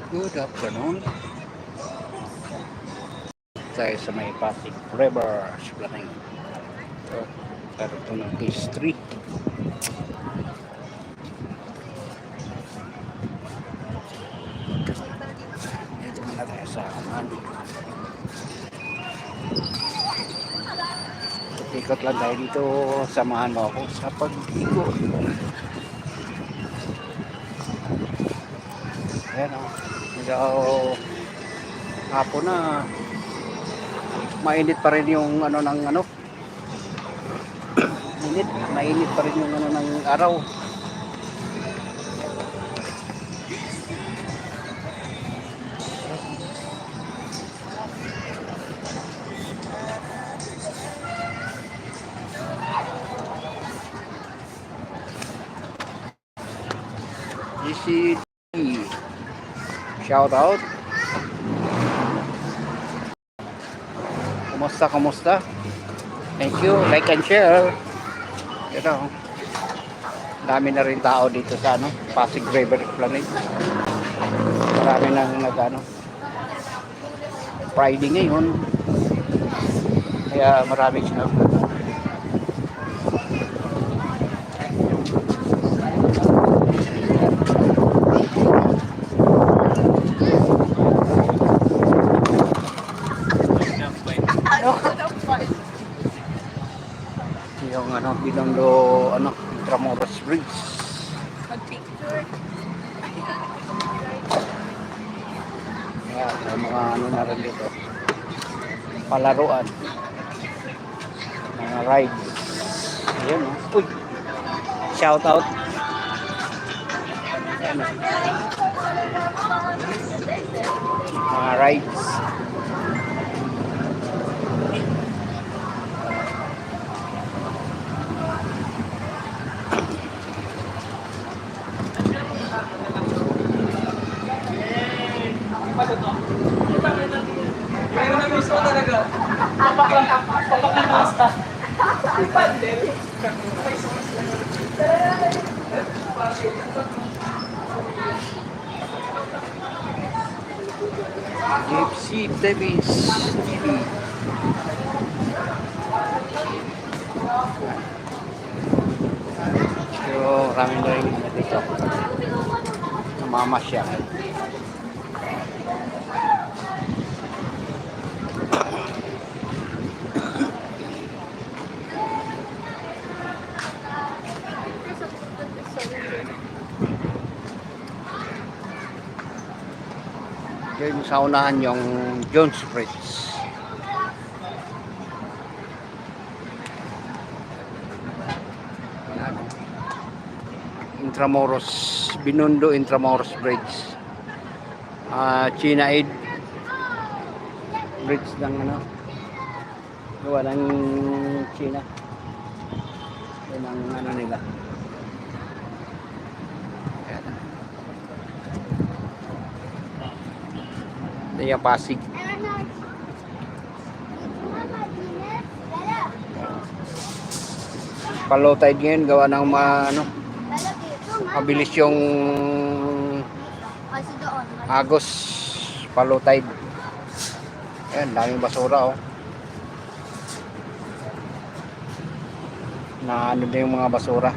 Good afternoon. Tayo sa may Pasig River. Planning. So, pero ito ng history. Dito muna tayo sa kanan. Ikot lang tayo dito. Samahan mo ako sa pag-ikot. Ayan o. Medyo hapon na. Mainit pa rin yung ano ng ano. Mainit pa rin yung ano ng araw. GCD. Shout out. Kumusta? Thank you. Like and share. Ito. Dami na rin tao dito sa ano, Pasig River Esplanade. Marami nang nag-ano. Friday ngayon. Kaya marami siya. Yung ano, Binondo, ano, Intramuros Bridge. Yan, yung mga ano na rin dito. Palaruan. Mga rides. Ayan, oh. Uy! Shout out. Ayan, oh. Mga rides. Pero na-miss ko talaga. Papaklamasta. Gypsy Davis TV. So, maraming na rin dito. Namamasya. Yung sa unahan yung Jones Bridge. Intramuros, Binondo Intramuros Bridge. China Aid Bridge ng ano, gawa ng China. Yan ang ano nila. Yan yung Pasig. Low tide ngayon, gawa ng ano, mabilis yung agos. Low tide. Ayan, daming basura, oh. Na ano na yung mga basura.